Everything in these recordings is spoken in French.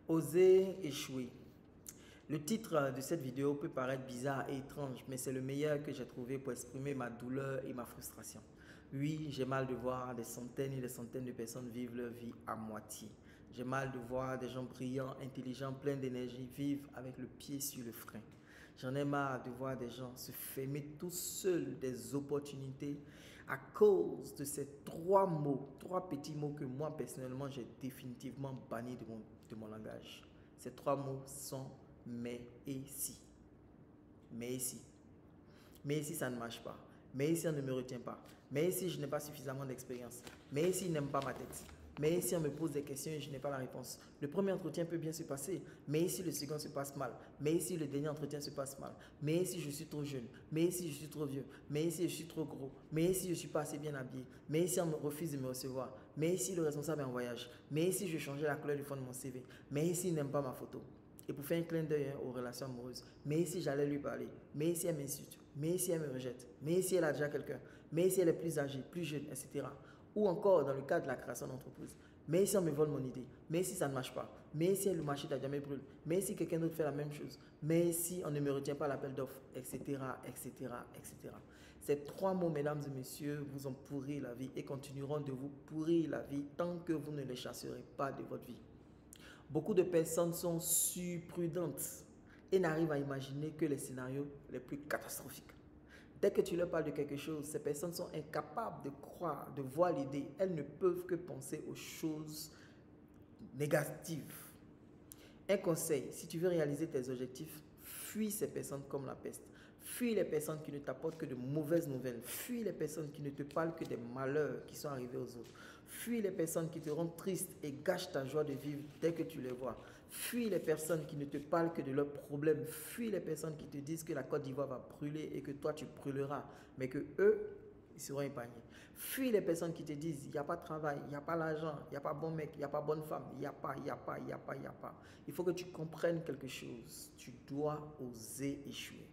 Oser échouer. Le titre de cette vidéo peut paraître bizarre et étrange, mais c'est le meilleur que j'ai trouvé pour exprimer ma douleur et ma frustration. Oui, j'ai mal de voir des centaines et des centaines de personnes vivre leur vie à moitié. J'ai mal de voir des gens brillants, intelligents, pleins d'énergie vivre avec le pied sur le frein. J'en ai marre de voir des gens se fermer tout seuls des opportunités à cause de ces trois petits mots que moi personnellement j'ai définitivement bannis de mon langage. Ces trois mots sont mais et si. Mais et si. Mais et si ça ne marche pas. Mais et si on ne me retient pas. Mais et si je n'ai pas suffisamment d'expérience. Mais et si il n'aime pas ma tête. Mais et si on me pose des questions et je n'ai pas la réponse. Le premier entretien peut bien se passer. Mais et si le second se passe mal. Mais et si le dernier entretien se passe mal. Mais et si je suis trop jeune. Mais et si je suis trop vieux. Mais et si je suis trop gros. Mais et si je ne suis pas assez bien habillé. Mais et si on me refuse de me recevoir. Mais et si le responsable est en voyage. Mais et si je changeais la couleur du fond de mon CV. Mais et s'il n'aime pas ma photo. Et pour faire un clin d'œil aux relations amoureuses, mais si j'allais lui parler, mais si elle m'insulte, mais si elle me rejette, mais si elle a déjà quelqu'un, mais si elle est plus âgée, plus jeune, etc. Ou encore dans le cadre de la création d'entreprise, mais si on me vole mon idée, mais si ça ne marche pas, mais si le marché n'a jamais brûlé, mais si quelqu'un d'autre fait la même chose, mais si on ne me retient pas l'appel d'offres, etc., etc., etc. Ces trois mots, mesdames et messieurs, vous ont pourri la vie et continueront de vous pourrir la vie tant que vous ne les chasserez pas de votre vie. Beaucoup de personnes sont surprudentes et n'arrivent à imaginer que les scénarios les plus catastrophiques. Dès que tu leur parles de quelque chose, ces personnes sont incapables de croire, de voir l'idée. Elles ne peuvent que penser aux choses négatives. Un conseil, si tu veux réaliser tes objectifs, fuis ces personnes comme la peste. Fuis les personnes qui ne t'apportent que de mauvaises nouvelles. Fuis les personnes qui ne te parlent que des malheurs qui sont arrivés aux autres. Fuis les personnes qui te rendent triste et gâchent ta joie de vivre dès que tu les vois. Fuis les personnes qui ne te parlent que de leurs problèmes. Fuis les personnes qui te disent que la Côte d'Ivoire va brûler et que toi tu brûleras, mais que eux, ils seront épargnés. Fuis les personnes qui te disent, il n'y a pas de travail, il n'y a pas l'argent, il n'y a pas bon mec, il n'y a pas bonne femme, il n'y a pas, il n'y a pas, il n'y a pas, il n'y a pas. Il faut que tu comprennes quelque chose. Tu dois oser échouer.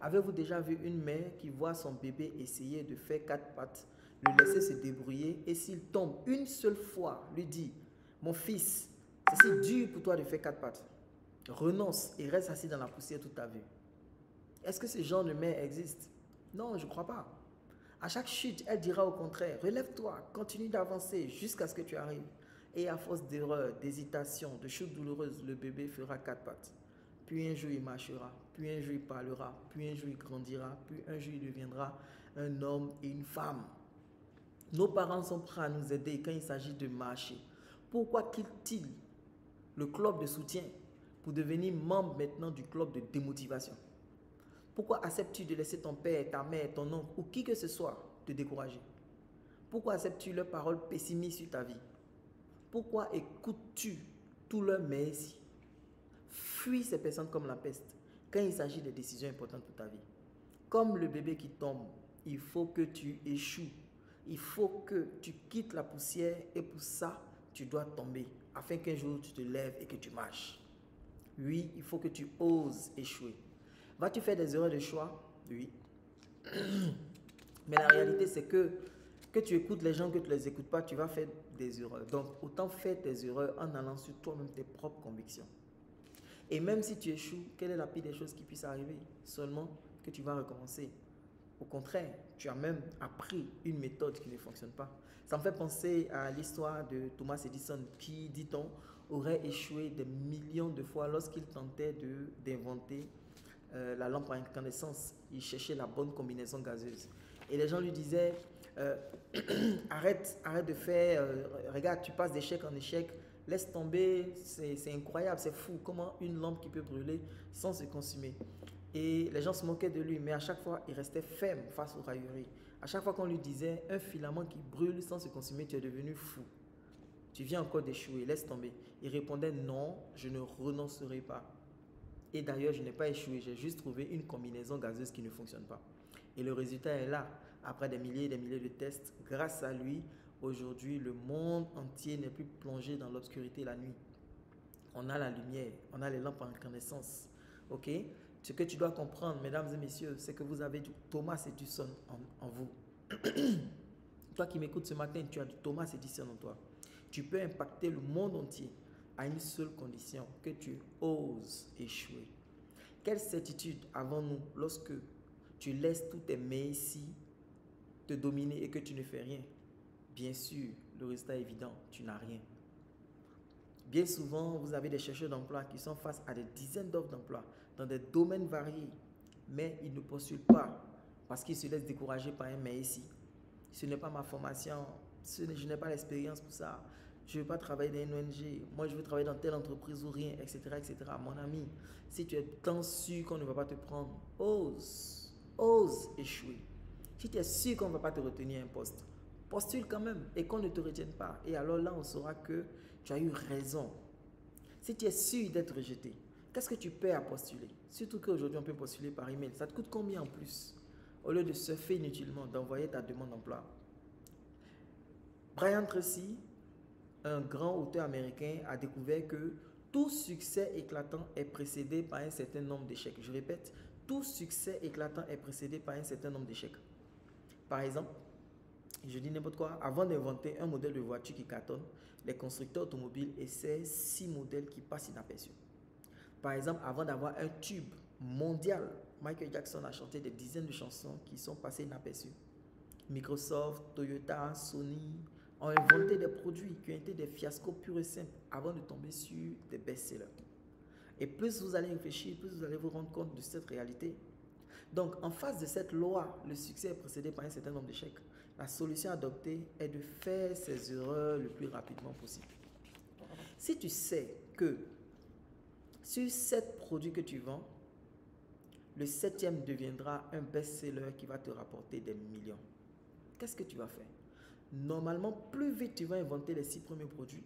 Avez-vous déjà vu une mère qui voit son bébé essayer de faire quatre pattes, le laisser se débrouiller et s'il tombe une seule fois, lui dit, mon fils, c'est si dur pour toi de faire quatre pattes. Renonce et reste assis dans la poussière toute ta vie. Est-ce que ce genre de mère existe? Non, je ne crois pas. À chaque chute, elle dira au contraire, relève-toi, continue d'avancer jusqu'à ce que tu arrives. Et à force d'erreurs, d'hésitations, de chutes douloureuses, le bébé fera quatre pattes. Puis un jour il marchera, puis un jour il parlera, puis un jour il grandira, puis un jour il deviendra un homme et une femme. Nos parents sont prêts à nous aider quand il s'agit de marcher. Pourquoi quittent-ils le club de soutien pour devenir membre maintenant du club de démotivation? Pourquoi acceptes-tu de laisser ton père, ta mère, ton oncle ou qui que ce soit te décourager? Pourquoi acceptes-tu leurs paroles pessimistes sur ta vie? Pourquoi écoutes-tu tous leurs merci? Fuis ces personnes comme la peste quand il s'agit de décisions importantes pour ta vie. Comme le bébé qui tombe, il faut que tu échoues. Il faut que tu quittes la poussière et pour ça, tu dois tomber afin qu'un jour tu te lèves et que tu marches. Oui, il faut que tu oses échouer. Vas-tu faire des erreurs de choix? Oui. Mais la réalité, c'est que tu écoutes les gens, que tu ne les écoutes pas, tu vas faire des erreurs. Donc, autant faire tes erreurs en allant sur toi-même tes propres convictions. Et même si tu échoues, quelle est la pire des choses qui puisse arriver? Seulement que tu vas recommencer. Au contraire, tu as même appris une méthode qui ne fonctionne pas. Ça me fait penser à l'histoire de Thomas Edison qui, dit-on, aurait échoué des millions de fois lorsqu'il tentait d'inventer la lampe à incandescence. Il cherchait la bonne combinaison gazeuse. Et les gens lui disaient, arrête de faire, regarde, tu passes d'échec en échec, laisse tomber, c'est incroyable, c'est fou, comment une lampe qui peut brûler sans se consumer. Et les gens se moquaient de lui, mais à chaque fois, il restait ferme face aux railleries. À chaque fois qu'on lui disait, un filament qui brûle sans se consumer, tu es devenu fou. Tu viens encore d'échouer, laisse tomber. Il répondait, non, je ne renoncerai pas. Et d'ailleurs, je n'ai pas échoué, j'ai juste trouvé une combinaison gazeuse qui ne fonctionne pas. Et le résultat est là. Après des milliers et des milliers de tests, grâce à lui, aujourd'hui, le monde entier n'est plus plongé dans l'obscurité la nuit. On a la lumière, on a les lampes en incandescence. Ok? Ce que tu dois comprendre, mesdames et messieurs, c'est que vous avez du Thomas Edison en vous. Toi qui m'écoutes ce matin, tu as du Thomas Edison en toi. Tu peux impacter le monde entier. à une seule condition, que tu oses échouer. Quelle certitude avons-nous lorsque tu laisses tous tes messies te dominer et que tu ne fais rien? Bien sûr, le résultat est évident, tu n'as rien. Bien souvent, vous avez des chercheurs d'emploi qui sont face à des dizaines d'offres d'emploi dans des domaines variés, mais ils ne postulent pas parce qu'ils se laissent décourager par un mais ici. Ce n'est pas ma formation, je n'ai pas l'expérience pour ça. Je ne veux pas travailler dans une ONG. Moi, je veux travailler dans telle entreprise ou rien, etc., etc. Mon ami, si tu es tant sûr qu'on ne va pas te prendre, ose échouer. Si tu es sûr qu'on ne va pas te retenir un poste, postule quand même et qu'on ne te retienne pas. Et alors là, on saura que tu as eu raison. Si tu es sûr d'être rejeté, qu'est-ce que tu perds à postuler? Surtout qu'aujourd'hui, on peut postuler par email. Ça te coûte combien en plus? Au lieu de surfer inutilement, d'envoyer ta demande d'emploi. Brian Tracy, un grand auteur américain, a découvert que tout succès éclatant est précédé par un certain nombre d'échecs. Je répète, tout succès éclatant est précédé par un certain nombre d'échecs. Par exemple, je dis n'importe quoi, avant d'inventer un modèle de voiture qui cartonne, les constructeurs automobiles essaient 6 modèles qui passent inaperçus. Par exemple, avant d'avoir un tube mondial, Michael Jackson a chanté des dizaines de chansons qui sont passées inaperçues. Microsoft, Toyota, Sony ont inventé des produits qui ont été des fiascos purs et simples avant de tomber sur des best-sellers. Et plus vous allez réfléchir, plus vous allez vous rendre compte de cette réalité. Donc, en face de cette loi, le succès est précédé par un certain nombre d'échecs. La solution adoptée est de faire ces erreurs le plus rapidement possible. Si tu sais que sur 7 produits que tu vends, le 7e deviendra un best-seller qui va te rapporter des millions, qu'est-ce que tu vas faire? Normalement, plus vite tu vas inventer les 6 premiers produits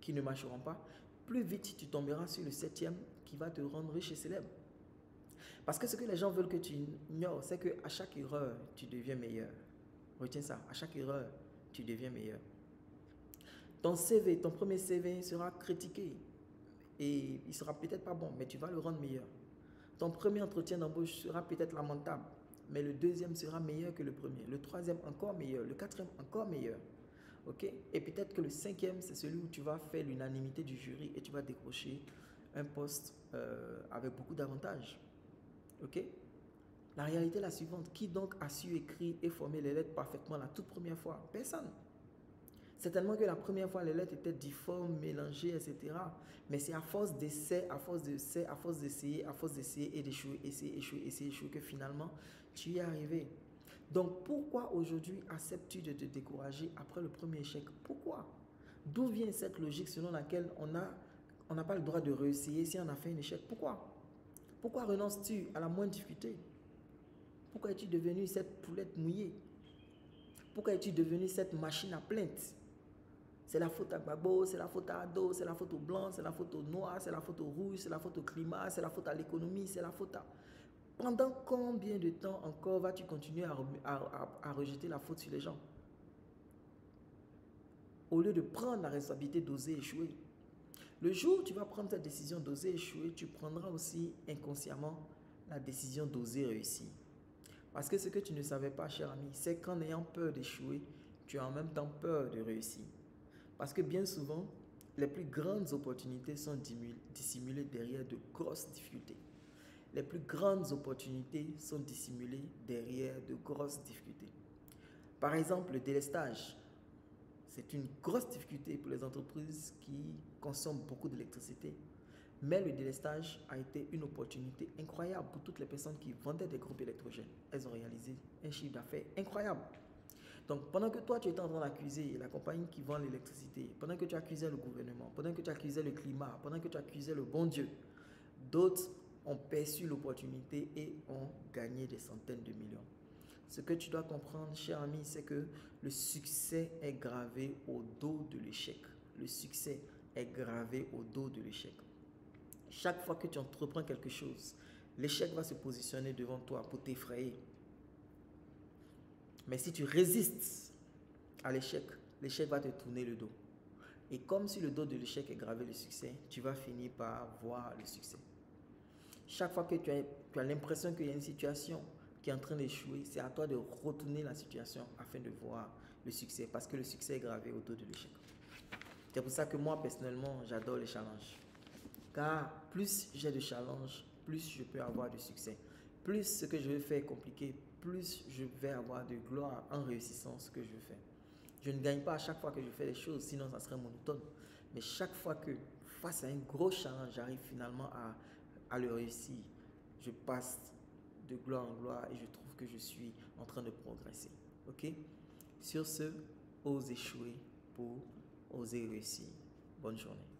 qui ne marcheront pas, plus vite tu tomberas sur le 7e qui va te rendre riche et célèbre. Parce que ce que les gens veulent que tu ignores, c'est qu'à chaque erreur, tu deviens meilleur. Retiens ça, à chaque erreur, tu deviens meilleur. Ton CV, ton premier CV sera critiqué et il sera peut-être pas bon, mais tu vas le rendre meilleur. Ton premier entretien d'embauche sera peut-être lamentable, mais le deuxième sera meilleur que le premier. Le troisième encore meilleur, le quatrième encore meilleur. Ok? Et peut-être que le 5e, c'est celui où tu vas faire l'unanimité du jury et tu vas décrocher un poste avec beaucoup d'avantages. Ok? La réalité est la suivante. Qui donc a su écrire et former les lettres parfaitement la toute première fois? Personne. Certainement que la première fois, les lettres étaient difformes, mélangées, etc. Mais c'est à force d'essais, à force d'essais, à force d'essayer, à force d'essayer et d'échouer, essayer, échouer, que finalement, tu y es arrivé. Donc, pourquoi aujourd'hui acceptes-tu de te décourager après le premier échec? Pourquoi? D'où vient cette logique selon laquelle on n'a pas le droit de réussir si on a fait un échec? Pourquoi? Pourquoi renonces-tu à la moindre difficulté? Pourquoi es-tu devenu cette poulette mouillée? Pourquoi es-tu devenu cette machine à plainte? C'est la faute à Gbagbo, c'est la faute à Ado, c'est la faute aux Blancs, c'est la faute aux Noirs, c'est la faute aux Rouges, c'est la faute au climat, c'est la faute à l'économie, c'est la faute à... Pendant combien de temps encore vas-tu continuer à rejeter la faute sur les gens? Au lieu de prendre la responsabilité d'oser échouer. Le jour où tu vas prendre cette décision d'oser échouer, tu prendras aussi inconsciemment la décision d'oser réussir. Parce que ce que tu ne savais pas, cher ami, c'est qu'en ayant peur d'échouer, tu as en même temps peur de réussir. Parce que bien souvent, les plus grandes opportunités sont dissimulées derrière de grosses difficultés. Les plus grandes opportunités sont dissimulées derrière de grosses difficultés. Par exemple, le délestage. C'est une grosse difficulté pour les entreprises qui consomment beaucoup d'électricité. Mais le délestage a été une opportunité incroyable pour toutes les personnes qui vendaient des groupes électrogènes. Elles ont réalisé un chiffre d'affaires incroyable. Donc, pendant que toi, tu étais en train d'accuser la compagnie qui vend l'électricité, pendant que tu accusais le gouvernement, pendant que tu accusais le climat, pendant que tu accusais le bon Dieu, d'autres ont perçu l'opportunité et ont gagné des centaines de millions. Ce que tu dois comprendre, cher ami, c'est que le succès est gravé au dos de l'échec. Le succès est gravé au dos de l'échec. Chaque fois que tu entreprends quelque chose, l'échec va se positionner devant toi pour t'effrayer. Mais si tu résistes à l'échec, l'échec va te tourner le dos. Et comme sur le dos de l'échec est gravé le succès, tu vas finir par voir le succès. Chaque fois que tu as l'impression qu'il y a une situation qui est en train d'échouer, c'est à toi de retourner la situation afin de voir le succès, parce que le succès est gravé au dos de l'échec. C'est pour ça que moi, personnellement, j'adore les challenges. Car plus j'ai de challenges, plus je peux avoir de succès. Plus ce que je veux faire est compliqué, plus je vais avoir de gloire en réussissant ce que je fais. Je ne gagne pas à chaque fois que je fais les choses, sinon ça serait monotone. Mais chaque fois que, face à un gros challenge, j'arrive finalement à le réussir, je passe de gloire en gloire et je trouve que je suis en train de progresser. Ok? Sur ce, ose échouer pour oser réussir. Bonne journée.